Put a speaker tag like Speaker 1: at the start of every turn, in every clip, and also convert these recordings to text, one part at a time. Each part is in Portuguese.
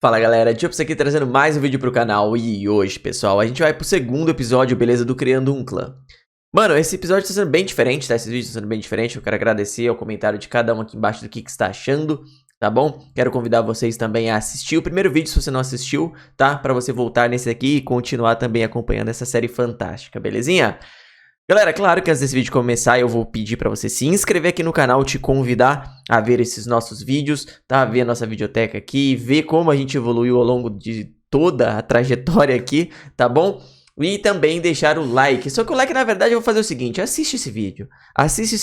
Speaker 1: Fala galera, Tiops aqui trazendo mais um vídeo pro canal e hoje, pessoal, a gente vai pro segundo episódio, beleza, do Criando um Clã. Mano, esse episódio tá sendo bem diferente, tá? Esses vídeos estão sendo bem diferentes, eu quero agradecer ao comentário de cada um aqui embaixo do que está achando, tá bom? Quero convidar vocês também a assistir o primeiro vídeo se você não assistiu, tá? Pra você voltar nesse aqui e continuar também acompanhando essa série fantástica, belezinha? Galera, claro que antes desse vídeo começar eu vou pedir pra você se inscrever aqui no canal, te convidar a ver esses nossos vídeos, tá? Ver a nossa videoteca aqui, ver como a gente evoluiu ao longo de toda a trajetória aqui, tá bom? E também deixar o like, só que o like na verdade eu vou fazer o seguinte, assiste esse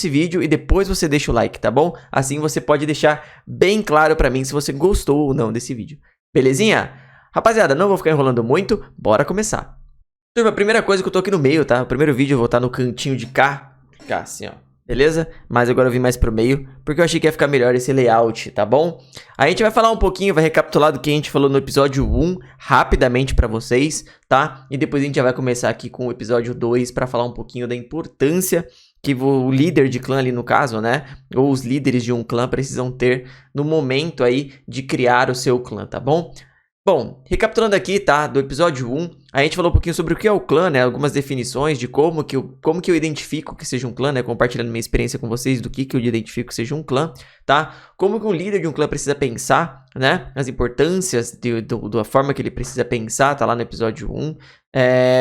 Speaker 1: vídeo e depois você deixa o like, tá bom? Assim você pode deixar bem claro pra mim se você gostou ou não desse vídeo, belezinha? Rapaziada, não vou ficar enrolando muito, bora começar. Turma, a primeira coisa que eu tô aqui no meio, tá? O primeiro vídeo eu vou estar no cantinho de cá, assim, ó. Beleza? Mas agora eu vim mais pro meio, porque eu achei que ia ficar melhor esse layout, tá bom? A gente vai falar um pouquinho, vai recapitular do que a gente falou no episódio 1, rapidamente pra vocês, tá? E depois a gente já vai começar aqui com o episódio 2 pra falar um pouquinho da importância que o líder de clã ali no caso, né? Ou os líderes de um clã precisam ter no momento aí de criar o seu clã, tá bom? Bom, recapitulando aqui, tá, do episódio 1, a gente falou um pouquinho sobre o que é o clã, né, algumas definições de como que eu identifico que seja um clã, né, compartilhando minha experiência com vocês do que eu identifico que seja um clã, tá, como que um líder de um clã precisa pensar, né, as importâncias da forma que ele precisa pensar, tá lá no episódio 1,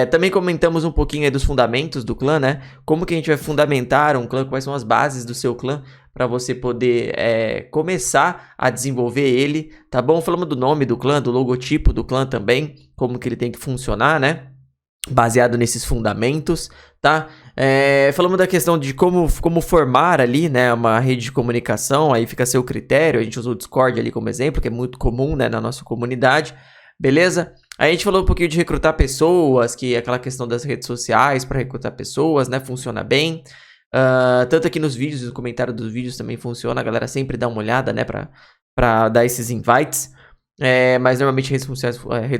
Speaker 1: também comentamos um pouquinho aí dos fundamentos do clã, né, como que a gente vai fundamentar um clã, quais são as bases do seu clã, para você poder começar a desenvolver ele, tá bom? Falamos do nome do clã, do logotipo do clã também, como que ele tem que funcionar, né? Baseado nesses fundamentos, tá? Falamos da questão de como formar ali, né, uma rede de comunicação, aí fica a seu critério, a gente usou o Discord ali como exemplo, que é muito comum, né, na nossa comunidade, beleza? Aí a gente falou um pouquinho de recrutar pessoas, que é aquela questão das redes sociais para recrutar pessoas, né, funciona bem. Tanto aqui nos vídeos, no comentário dos vídeos também funciona, a galera sempre dá uma olhada, né, pra dar esses invites, mas normalmente redes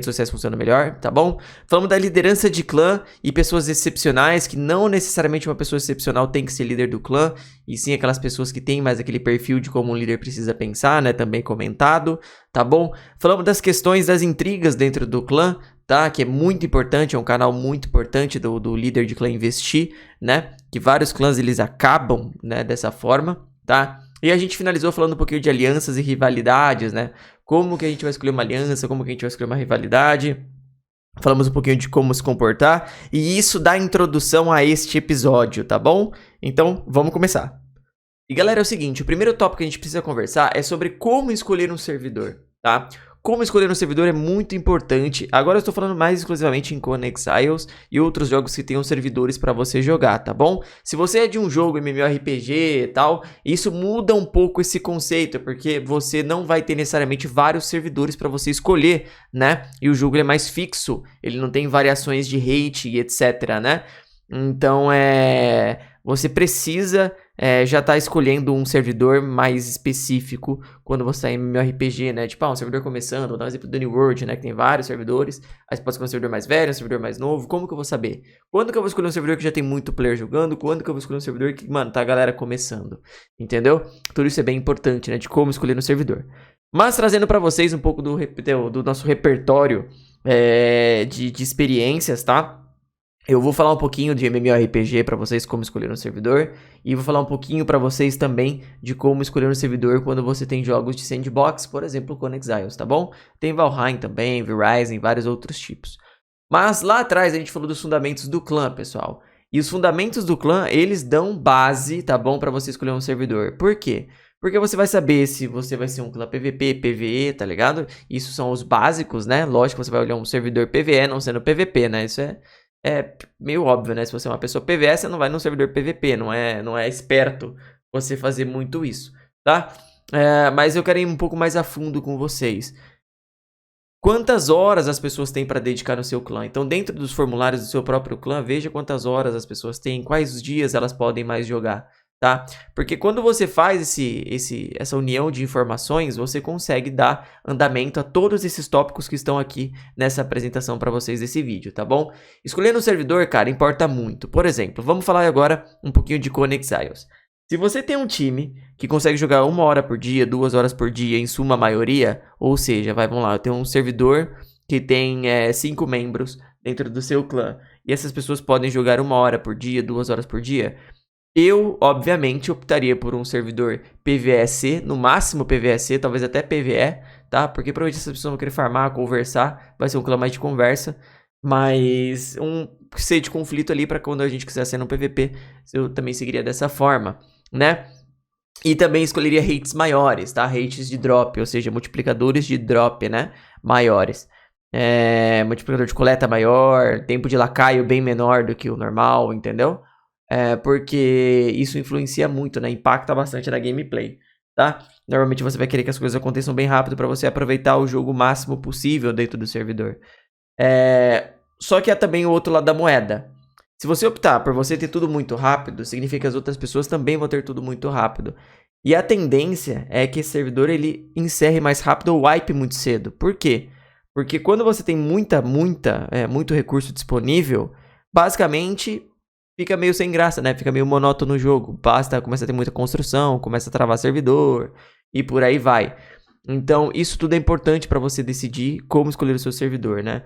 Speaker 1: sociais funcionam melhor, tá bom? Falamos da liderança de clã e pessoas excepcionais, que não necessariamente uma pessoa excepcional tem que ser líder do clã, e sim aquelas pessoas que têm mais aquele perfil de como um líder precisa pensar, né, também comentado, tá bom? Falamos das questões das intrigas dentro do clã, tá? Que é muito importante, é um canal muito importante do líder de clã investir, né? Que vários clãs eles acabam, né, dessa forma, tá? E a gente finalizou falando um pouquinho de alianças e rivalidades, né? Como que a gente vai escolher uma aliança, como que a gente vai escolher uma rivalidade. Falamos um pouquinho de como se comportar e isso dá introdução a este episódio, tá bom? Então, vamos começar. E galera, é o seguinte, o primeiro tópico que a gente precisa conversar é sobre como escolher um servidor, tá? Como escolher um servidor é muito importante. Agora eu estou falando mais exclusivamente em Conan Exiles e outros jogos que tenham servidores para você jogar, tá bom? Se você é de um jogo MMORPG e tal, isso muda um pouco esse conceito, porque você não vai ter necessariamente vários servidores para você escolher, né? E o jogo é mais fixo, ele não tem variações de rate e etc, né? Então, você precisa já estar escolhendo um servidor mais específico quando você está em MMORPG, né? Tipo, um servidor começando, vou dar um exemplo do New World, né? Que tem vários servidores. Aí você pode escolher um servidor mais velho, um servidor mais novo. Como que eu vou saber? Quando que eu vou escolher um servidor que já tem muito player jogando? Quando que eu vou escolher um servidor que, mano, tá a galera começando? Entendeu? Tudo isso é bem importante, né? De como escolher um servidor. Mas trazendo para vocês um pouco do nosso repertório de experiências, tá? Eu vou falar um pouquinho de MMORPG para vocês, como escolher um servidor, e vou falar um pouquinho para vocês também de como escolher um servidor quando você tem jogos de sandbox, por exemplo, Conan Exiles, tá bom? Tem Valheim também, V-Rising, vários outros tipos. Mas lá atrás a gente falou dos fundamentos do clã, pessoal. E os fundamentos do clã, eles dão base, tá bom, para você escolher um servidor. Por quê? Porque você vai saber se você vai ser um clã PVP, PVE, tá ligado? Isso são os básicos, né? Lógico que você vai olhar um servidor PVE não sendo PVP, né? Isso é meio óbvio, né? Se você é uma pessoa PVE, você não vai num servidor PVP, não é esperto você fazer muito isso, tá? Mas eu quero ir um pouco mais a fundo com vocês. Quantas horas as pessoas têm para dedicar no seu clã? Então, dentro dos formulários do seu próprio clã, veja quantas horas as pessoas têm, quais dias elas podem mais jogar, tá? Porque quando você faz essa união de informações, você consegue dar andamento a todos esses tópicos que estão aqui nessa apresentação para vocês desse vídeo, tá bom? Escolhendo um servidor, cara, importa muito. Por exemplo, vamos falar agora um pouquinho de Conan Exiles. Se você tem um time que consegue jogar 1 hora por dia, 2 horas por dia, em suma maioria, ou seja, vamos lá, eu tenho um servidor que tem 5 membros dentro do seu clã, e essas pessoas podem jogar 1 hora por dia, 2 horas por dia, eu, obviamente, optaria por um servidor PVEC, no máximo PVEC, talvez até PVE, tá? Porque provavelmente essas pessoas vão querer farmar, conversar, vai ser um clã mais de conversa, mas um C de conflito ali para quando a gente quiser ser no PVP, eu também seguiria dessa forma, né? E também escolheria rates maiores, tá? Rates de drop, ou seja, multiplicadores de drop, né? Maiores. Multiplicador de coleta maior, tempo de lacaio bem menor do que o normal, entendeu? Porque isso influencia muito, né? Impacta bastante na gameplay, tá? Normalmente você vai querer que as coisas aconteçam bem rápido para você aproveitar o jogo o máximo possível dentro do servidor. Só que há também o outro lado da moeda. Se você optar por você ter tudo muito rápido, significa que as outras pessoas também vão ter tudo muito rápido. E a tendência é que esse servidor ele encerre mais rápido ou wipe muito cedo. Por quê? Porque quando você tem muito recurso disponível, basicamente fica meio sem graça, né? Fica meio monótono o jogo. Começa a ter muita construção, começa a travar servidor e por aí vai. Então, isso tudo é importante para você decidir como escolher o seu servidor, né?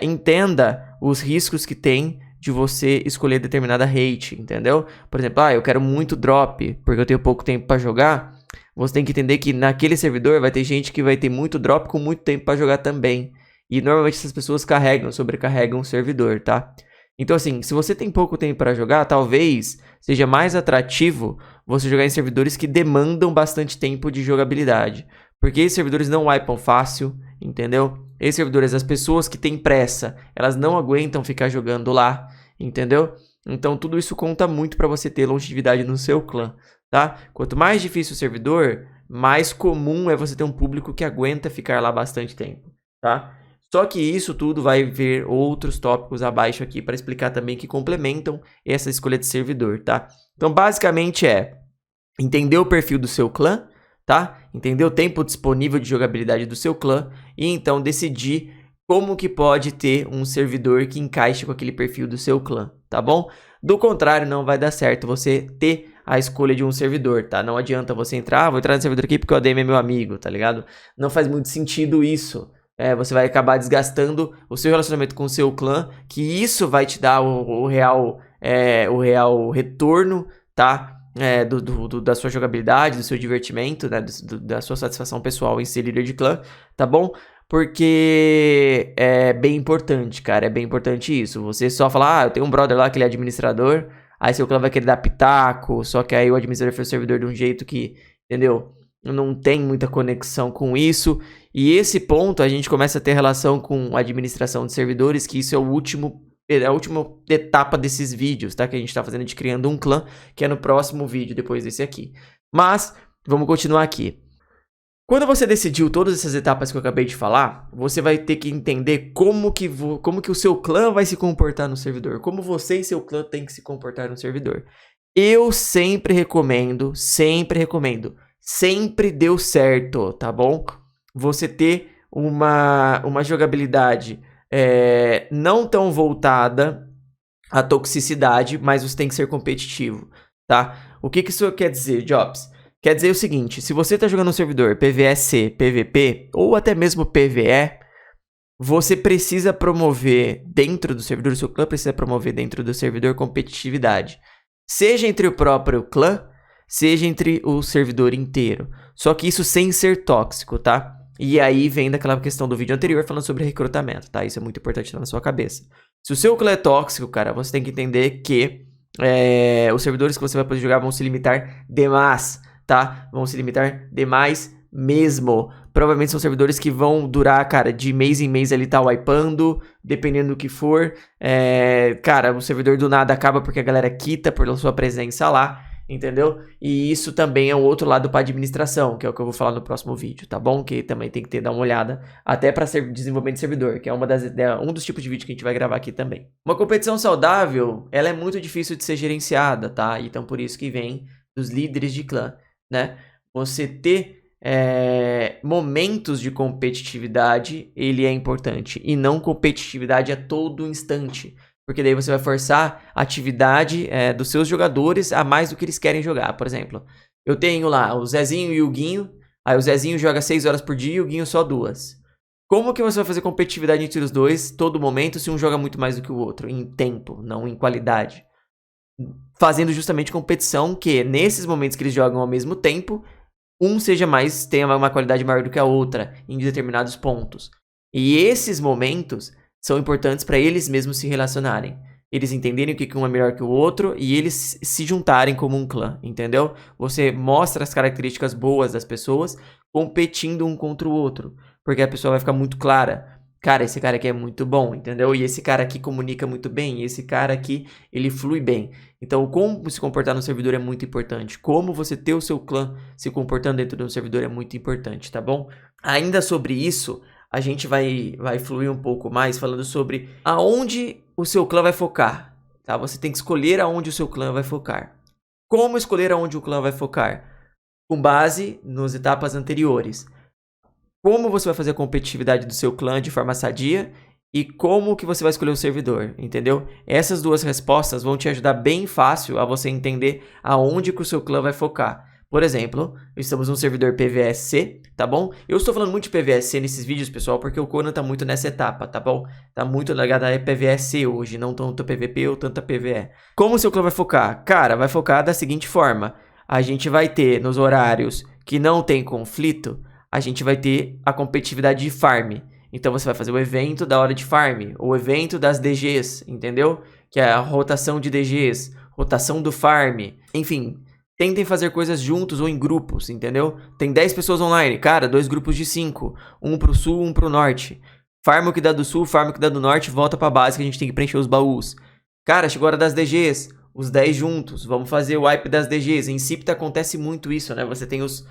Speaker 1: Entenda os riscos que tem de você escolher determinada rate, entendeu? Por exemplo, eu quero muito drop, porque eu tenho pouco tempo para jogar. Você tem que entender que naquele servidor vai ter gente que vai ter muito drop com muito tempo para jogar também. E normalmente essas pessoas sobrecarregam o servidor, tá? Então, assim, se você tem pouco tempo para jogar, talvez seja mais atrativo você jogar em servidores que demandam bastante tempo de jogabilidade. Porque esses servidores não wipam fácil, entendeu? Esses servidores, as pessoas que têm pressa, elas não aguentam ficar jogando lá, entendeu? Então, tudo isso conta muito para você ter longevidade no seu clã, tá? Quanto mais difícil o servidor, mais comum é você ter um público que aguenta ficar lá bastante tempo, tá? Só que isso tudo vai ver outros tópicos abaixo aqui para explicar também que complementam essa escolha de servidor, tá? Então, basicamente entender o perfil do seu clã, tá? Entender o tempo disponível de jogabilidade do seu clã e então decidir como que pode ter um servidor que encaixe com aquele perfil do seu clã, tá bom? Do contrário, não vai dar certo você ter a escolha de um servidor, tá? Não adianta você entrar, vou entrar no servidor aqui porque o ADM é meu amigo, tá ligado? Não faz muito sentido isso. Você vai acabar desgastando o seu relacionamento com o seu clã, que isso vai te dar o real retorno, tá? Da sua jogabilidade, do seu divertimento, né? Da sua satisfação pessoal em ser líder de clã, tá bom? Porque é bem importante, cara, é bem importante isso. Você só falar, eu tenho um brother lá que ele é administrador, aí seu clã vai querer dar pitaco, só que aí o administrador fez o servidor de um jeito que, entendeu? Não tem muita conexão com isso. E esse ponto a gente começa a ter relação com a administração de servidores, que isso é a última etapa desses vídeos, tá? Que a gente tá fazendo de criando um clã, que é no próximo vídeo, depois desse aqui. Mas, vamos continuar aqui. Quando você decidiu todas essas etapas que eu acabei de falar, você vai ter que entender como que o seu clã vai se comportar no servidor. Como você e seu clã tem que se comportar no servidor. Eu sempre recomendo, sempre deu certo, tá bom? Você ter uma jogabilidade não tão voltada à toxicidade, mas você tem que ser competitivo, tá? O que isso quer dizer, Jobs? Quer dizer o seguinte, se você tá jogando no servidor PVEC, PVP ou até mesmo PVE, você precisa promover dentro do servidor, o seu clã precisa promover dentro do servidor competitividade. Seja entre o próprio clã, seja entre o servidor inteiro. Só que isso sem ser tóxico, tá? E aí vem daquela questão do vídeo anterior falando sobre recrutamento, tá? Isso é muito importante na sua cabeça. Se o seu clã é tóxico, cara, você tem que entender que os servidores que você vai poder jogar vão se limitar demais, tá? Vão se limitar demais mesmo. Provavelmente são servidores que vão durar, cara, de mês em mês ali tá wipando, dependendo do que for. Cara, o servidor do nada acaba porque a galera quita por sua presença lá, entendeu? E isso também é o outro lado para administração, que é o que eu vou falar no próximo vídeo, tá bom? Que também tem que dar uma olhada, até para desenvolvimento de servidor, que é um dos tipos de vídeo que a gente vai gravar aqui também. Uma competição saudável, ela é muito difícil de ser gerenciada, tá? Então por isso que vem dos líderes de clã, né? Você ter momentos de competitividade, ele é importante, e não competitividade a todo instante. porque daí você vai forçar a atividade dos seus jogadores a mais do que eles querem jogar. Por exemplo, eu tenho lá o Zezinho e o Huguinho, aí o Zezinho joga 6 horas por dia e o Huguinho só 2. Como que você vai fazer competitividade entre os dois todo momento se um joga muito mais do que o outro? Em tempo, não em qualidade. Fazendo justamente competição que, nesses momentos que eles jogam ao mesmo tempo, um tenha uma qualidade maior do que a outra em determinados pontos. E esses momentos são importantes para eles mesmos se relacionarem. Eles entenderem o que um é melhor que o outro e eles se juntarem como um clã, entendeu? Você mostra as características boas das pessoas competindo um contra o outro. Porque a pessoa vai ficar muito clara. Cara, esse cara aqui é muito bom, entendeu? E esse cara aqui comunica muito bem. E esse cara aqui, ele flui bem. Então, como se comportar no servidor é muito importante. Como você ter o seu clã se comportando dentro de um servidor é muito importante, tá bom? Ainda sobre isso, a gente vai fluir um pouco mais falando sobre aonde o seu clã vai focar, tá? Você tem que escolher aonde o seu clã vai focar. Como escolher aonde o clã vai focar? Com base nas etapas anteriores. Como você vai fazer a competitividade do seu clã de forma sadia e como que você vai escolher o servidor, entendeu? Essas duas respostas vão te ajudar bem fácil a você entender aonde que o seu clã vai focar. Por exemplo, estamos num servidor PvSC, tá bom? Eu estou falando muito de PvSC nesses vídeos, pessoal, porque o Conan tá muito nessa etapa, tá bom? Tá muito ligado a PvSC hoje, não tanto PvP ou tanto PvE. Como o seu clã vai focar? Cara, vai focar da seguinte forma. A gente vai ter nos horários que não tem conflito, a gente vai ter a competitividade de farm. Então você vai fazer o evento da hora de farm, o evento das DGs, entendeu? Que é a rotação de DGs, rotação do farm, enfim. Tentem fazer coisas juntos ou em grupos, entendeu? Tem 10 pessoas online, cara, 2 grupos de 5. Um pro sul, um pro norte. Farm o que dá do sul, farm o que dá do norte, volta pra base que a gente tem que preencher os baús. Cara, chegou a hora das DGs, os 10 juntos, vamos fazer o wipe das DGs. Em Cipta acontece muito isso, né? Você tem os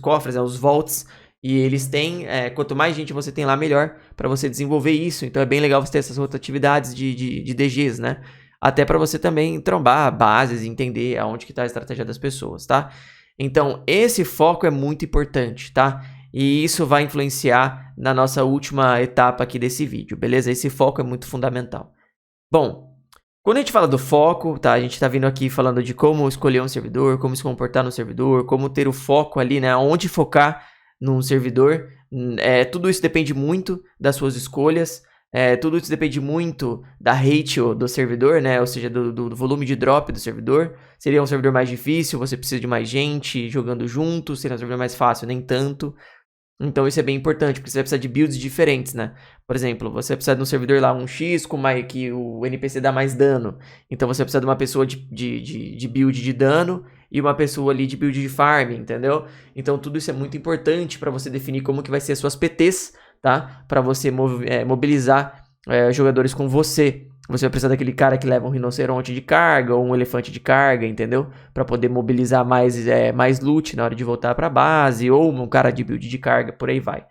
Speaker 1: cofres, né? Os vaults, e eles têm, quanto mais gente você tem lá, melhor pra você desenvolver isso. Então é bem legal você ter essas rotatividades de DGs, né? Até para você também trombar bases e entender aonde que tá a estratégia das pessoas, tá? Então, esse foco é muito importante, tá? E isso vai influenciar na nossa última etapa aqui desse vídeo, beleza? Esse foco é muito fundamental. Bom, quando a gente fala do foco, tá? A gente tá vindo aqui falando de como escolher um servidor, como se comportar no servidor, como ter o foco ali, né? Onde focar num servidor. Tudo isso depende muito das suas escolhas. Tudo isso depende muito da ratio do servidor, né? Ou seja, do volume de drop do servidor. Seria um servidor mais difícil, você precisa de mais gente jogando junto. Seria um servidor mais fácil, nem tanto. Então isso é bem importante, porque você vai precisar de builds diferentes, né? Por exemplo, você vai precisar de um servidor lá, um X, que o NPC dá mais dano. Então você vai precisar de uma pessoa de build de dano e uma pessoa ali de build de farm, entendeu? Então tudo isso é muito importante para você definir como que vai ser as suas PTs, tá? Para você mobilizar jogadores com você. Você vai precisar daquele cara que leva um rinoceronte de carga ou um elefante de carga, entendeu? Para poder mobilizar mais loot na hora de voltar para a base, ou um cara de build de carga, por aí vai.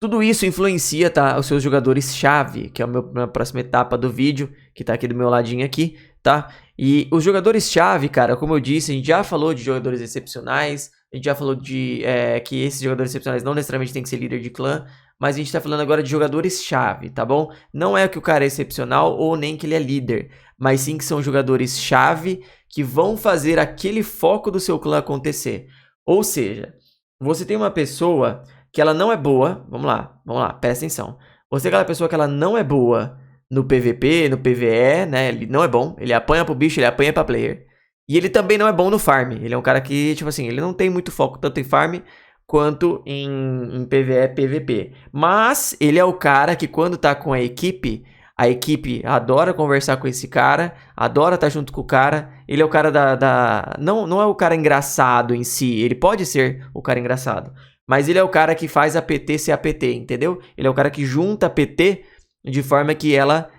Speaker 1: Tudo isso influencia, tá, os seus jogadores-chave, que é a minha próxima etapa do vídeo, que tá aqui do meu ladinho aqui, tá? E os jogadores-chave, cara, como eu disse, a gente já falou de jogadores excepcionais, a gente já falou de que esses jogadores excepcionais não necessariamente tem que ser líder de clã, mas a gente tá falando agora de jogadores-chave, tá bom? Não é que o cara é excepcional ou nem que ele é líder, mas sim que são jogadores-chave que vão fazer aquele foco do seu clã acontecer. Ou seja, você tem uma pessoa que ela não é boa, vamos lá, presta atenção. Você é aquela pessoa que ela não é boa no PVP, no PVE, né? Ele não é bom, ele apanha pro bicho, ele apanha pra player. E ele também não é bom no farm, ele é um cara que, tipo assim, ele não tem muito foco tanto em farm quanto em PvE, PVP. Mas ele é o cara que quando tá com a equipe adora conversar com esse cara, adora estar junto com o cara. Ele é o cara não é o cara engraçado em si, ele pode ser o cara engraçado, mas ele é o cara que faz a PT ser a PT, entendeu? Ele é o cara que junta a PT de forma que ela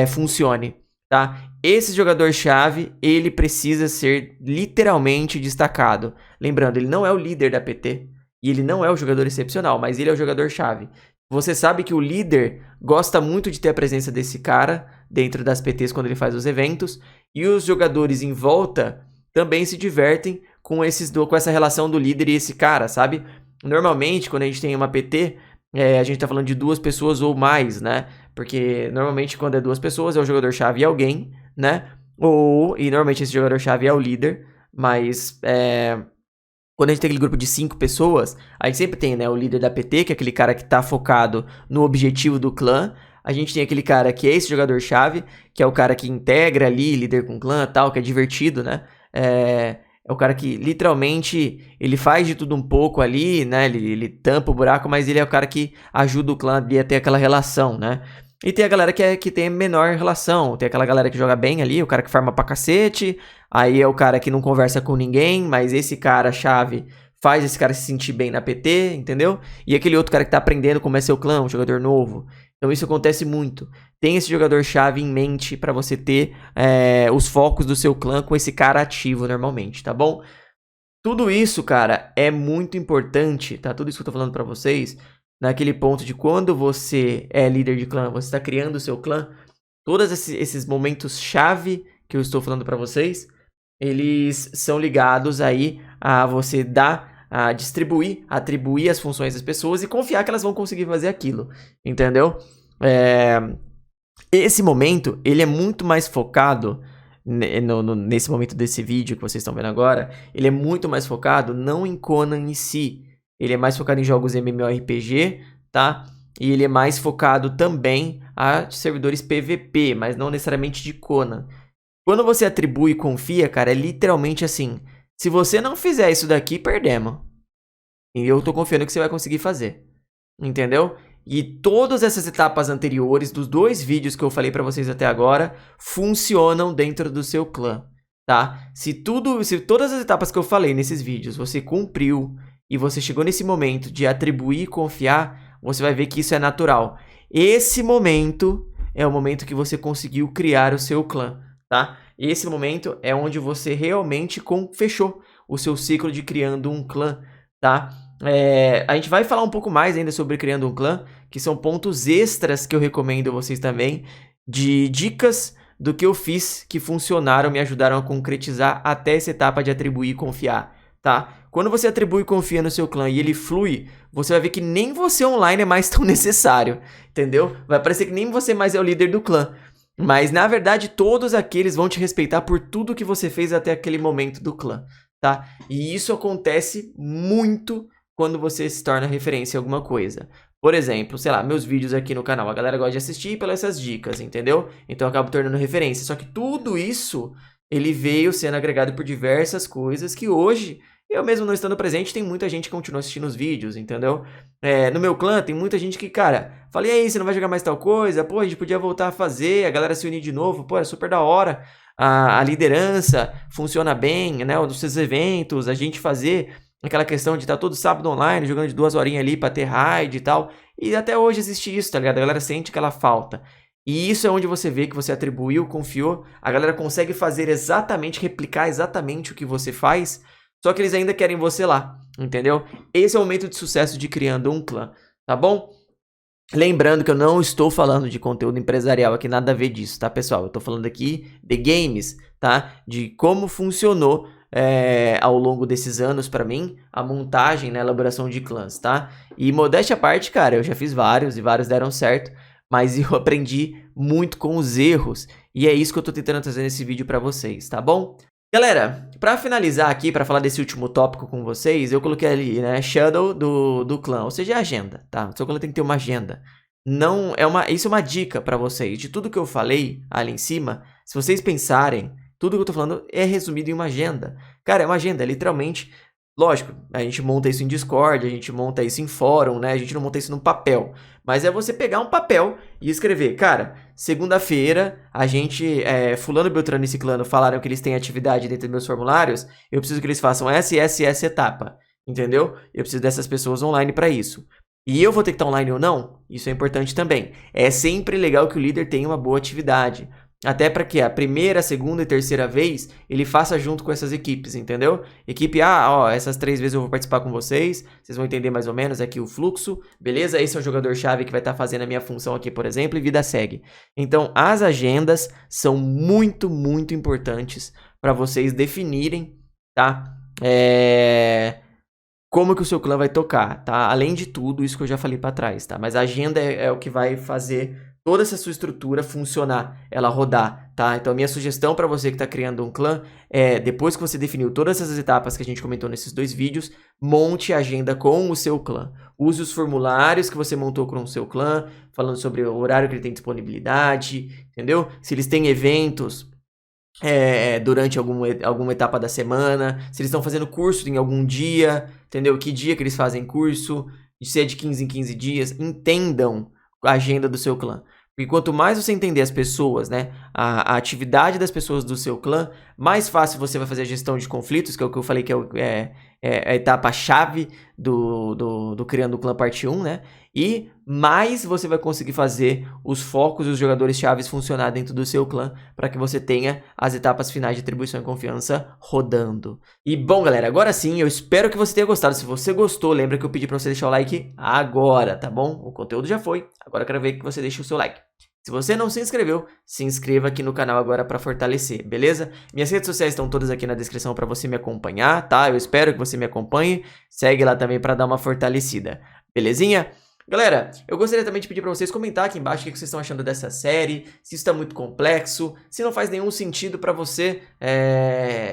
Speaker 1: funcione, tá? Esse jogador-chave, ele precisa ser literalmente destacado. Lembrando, ele não é o líder da PT e ele não é o jogador excepcional, mas ele é o jogador-chave. Você sabe que o líder gosta muito de ter a presença desse cara dentro das PTs quando ele faz os eventos, e os jogadores em volta também se divertem com essa relação do líder e esse cara, sabe? Normalmente, quando a gente tem uma PT, a gente tá falando de 2 pessoas ou mais, né? Porque normalmente quando é 2 pessoas é o jogador-chave e alguém, né? E normalmente esse jogador-chave é o líder, mas quando a gente tem aquele grupo de 5 pessoas, a gente sempre tem, né, o líder da PT, que é aquele cara que tá focado no objetivo do clã. A gente tem aquele cara que é esse jogador-chave, que é o cara que integra ali, líder com o clã e tal, que é divertido, né? É o cara que literalmente ele faz de tudo um pouco ali, né? Ele tampa o buraco, mas ele é o cara que ajuda o clã ali a ter aquela relação, né? E tem a galera que tem menor relação. Tem aquela galera que joga bem ali, o cara que farma pra cacete. Aí é o cara que não conversa com ninguém, mas esse cara chave faz esse cara se sentir bem na PT, entendeu? E aquele outro cara que tá aprendendo como é seu clã, um jogador novo. Então isso acontece muito. Tem esse jogador-chave em mente pra você ter os focos do seu clã com esse cara ativo normalmente, tá bom? Tudo isso, cara, é muito importante, tá? Tudo isso que eu tô falando pra vocês, naquele ponto de quando você é líder de clã, você tá criando o seu clã, todos esses momentos-chave que eu estou falando pra vocês, eles são ligados aí a você dar, a distribuir, atribuir as funções das pessoas e confiar que elas vão conseguir fazer aquilo, entendeu? Esse momento, ele é muito mais focado, nesse momento desse vídeo que vocês estão vendo agora, ele é muito mais focado não em Conan em si, ele é mais focado em jogos MMORPG, tá? E ele é mais focado também a servidores PVP, mas não necessariamente de Conan. Quando você atribui e confia, cara, é literalmente assim, se você não fizer isso daqui, perdemos. E eu tô confiando que você vai conseguir fazer. Entendeu? E todas essas etapas anteriores dos 2 vídeos que eu falei pra vocês até agora funcionam dentro do seu clã, tá? Se todas as etapas que eu falei nesses vídeos você cumpriu e você chegou nesse momento de atribuir e confiar, você vai ver que isso é natural. Esse momento é o momento que você conseguiu criar o seu clã, tá? Esse momento é onde você realmente fechou o seu ciclo de criando um clã, tá? A gente vai falar um pouco mais ainda sobre criando um clã, que são pontos extras que eu recomendo a vocês também, de dicas do que eu fiz que funcionaram, me ajudaram a concretizar até essa etapa de atribuir e confiar, tá? Quando você atribui e confia no seu clã e ele flui, você vai ver que nem você online é mais tão necessário, entendeu? Vai parecer que nem você mais é o líder do clã. Mas, na verdade, todos aqueles vão te respeitar por tudo que você fez até aquele momento do clã, tá? E isso acontece muito quando você se torna referência em alguma coisa. Por exemplo, sei lá, meus vídeos aqui no canal, a galera gosta de assistir pelas essas dicas, entendeu? Então eu acabo tornando referência. Só que tudo isso, ele veio sendo agregado por diversas coisas que hoje, eu mesmo não estando presente, tem muita gente que continua assistindo os vídeos, entendeu? No meu clã tem muita gente que, cara, fala, e aí, você não vai jogar mais tal coisa? Pô, a gente podia voltar a fazer, a galera se unir de novo, pô, é super da hora. A liderança funciona bem, né? Os seus eventos, a gente fazer aquela questão de estar todo sábado online, jogando de 2 horinhas ali pra ter raid e tal. E até hoje existe isso, tá ligado? A galera sente aquela falta. E isso é onde você vê que você atribuiu, confiou. A galera consegue fazer exatamente, replicar exatamente o que você faz. Só que eles ainda querem você lá, entendeu? Esse é o momento de sucesso de criando um clã, tá bom? Lembrando que eu não estou falando de conteúdo empresarial aqui, nada a ver disso, tá, pessoal? Eu tô falando aqui de games, tá? De como funcionou ao longo desses anos pra mim, a montagem, né, a elaboração de clãs, tá? E modéstia à parte, cara, eu já fiz vários e vários deram certo, mas eu aprendi muito com os erros e é isso que eu tô tentando trazer nesse vídeo pra vocês, tá bom? Galera, pra finalizar aqui, pra falar desse último tópico com vocês, eu coloquei ali, né, Shadow do clã, ou seja, a agenda, tá? O seu clã tem que ter uma agenda. Não isso é uma dica pra vocês. De tudo que eu falei ali em cima, se vocês pensarem, tudo que eu tô falando é resumido em uma agenda. Cara, é uma agenda, literalmente. Lógico, a gente monta isso em Discord, a gente monta isso em fórum, né? A gente não monta isso num papel. Mas é você pegar um papel e escrever, cara, segunda-feira, a gente, fulano, beltrano e ciclano falaram que eles têm atividade dentro dos meus formulários, eu preciso que eles façam essa etapa, entendeu? Eu preciso dessas pessoas online para isso. E eu vou ter que estar online ou não? Isso é importante também. É sempre legal que o líder tenha uma boa atividade. Até para que a primeira, segunda e terceira vez ele faça junto com essas equipes, entendeu? Equipe A, ó, essas 3 vezes eu vou participar com vocês, vocês vão entender mais ou menos aqui o fluxo, beleza? Esse é o jogador-chave que vai estar fazendo a minha função aqui, por exemplo, e vida segue. Então, as agendas são muito, muito importantes para vocês definirem, tá? Como que o seu clã vai tocar, tá? Além de tudo, isso que eu já falei para trás, tá? Mas a agenda é o que vai fazer toda essa sua estrutura funcionar, ela rodar, tá? Então a minha sugestão para você que está criando um clã é, depois que você definiu todas essas etapas que a gente comentou nesses 2 vídeos, monte a agenda com o seu clã. Use os formulários que você montou com o seu clã, falando sobre o horário que ele tem disponibilidade, entendeu? Se eles têm eventos durante alguma etapa da semana, se eles estão fazendo curso em algum dia, entendeu? Que dia que eles fazem curso, se é de 15 em 15 dias, entendam a agenda do seu clã. Porque quanto mais você entender as pessoas, né, a atividade das pessoas do seu clã, mais fácil você vai fazer a gestão de conflitos, que é o que eu falei que é a etapa-chave do Criando o Clã parte 1, né? E mais você vai conseguir fazer os focos e os jogadores chaves funcionar dentro do seu clã para que você tenha as etapas finais de atribuição e confiança rodando. E bom, galera, agora sim, eu espero que você tenha gostado. Se você gostou, lembra que eu pedi para você deixar o like agora, tá bom? O conteúdo já foi, agora eu quero ver que você deixe o seu like. Se você não se inscreveu, se inscreva aqui no canal agora para fortalecer, beleza? Minhas redes sociais estão todas aqui na descrição para você me acompanhar, tá? Eu espero que você me acompanhe. Segue lá também para dar uma fortalecida, belezinha? Galera, eu gostaria também de pedir para vocês comentar aqui embaixo o que vocês estão achando dessa série, se isso está muito complexo, se não faz nenhum sentido para você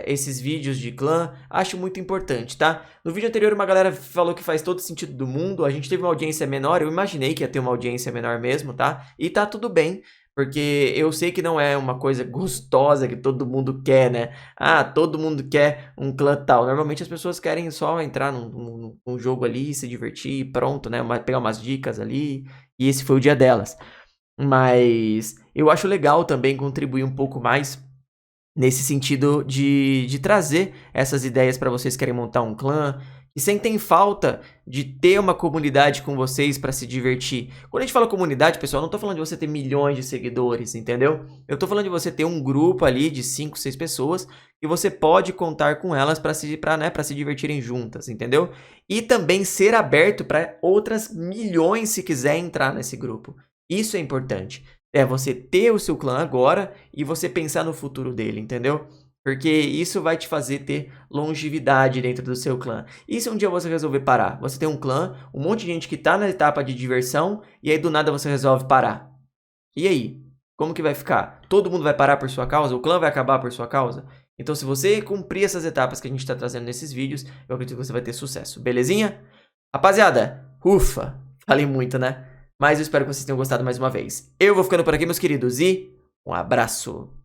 Speaker 1: esses vídeos de clã, acho muito importante, tá? No vídeo anterior uma galera falou que faz todo sentido do mundo, a gente teve uma audiência menor, eu imaginei que ia ter uma audiência menor mesmo, tá? E tá tudo bem. Porque eu sei que não é uma coisa gostosa que todo mundo quer, né? Ah, todo mundo quer um clã tal. Normalmente as pessoas querem só entrar num jogo ali, se divertir e pronto, né? Pegar umas dicas ali. E esse foi o dia delas. Mas eu acho legal também contribuir um pouco mais nesse sentido de trazer essas ideias para vocês que querem montar um clã, e sentem falta de ter uma comunidade com vocês para se divertir. Quando a gente fala comunidade, pessoal, eu não tô falando de você ter milhões de seguidores, entendeu? Eu tô falando de você ter um grupo ali de 5, 6 pessoas e você pode contar com elas para se divertirem juntas, entendeu? E também ser aberto para outras milhões se quiser entrar nesse grupo. Isso é importante. É você ter o seu clã agora e você pensar no futuro dele, entendeu? Porque isso vai te fazer ter longevidade dentro do seu clã. E se um dia você resolver parar? Você tem um clã, um monte de gente que tá na etapa de diversão, e aí do nada você resolve parar. E aí? Como que vai ficar? Todo mundo vai parar por sua causa? O clã vai acabar por sua causa? Então se você cumprir essas etapas que a gente tá trazendo nesses vídeos, eu acredito que você vai ter sucesso. Belezinha? Rapaziada, ufa, falei muito, né? Mas eu espero que vocês tenham gostado mais uma vez. Eu vou ficando por aqui, meus queridos, e um abraço!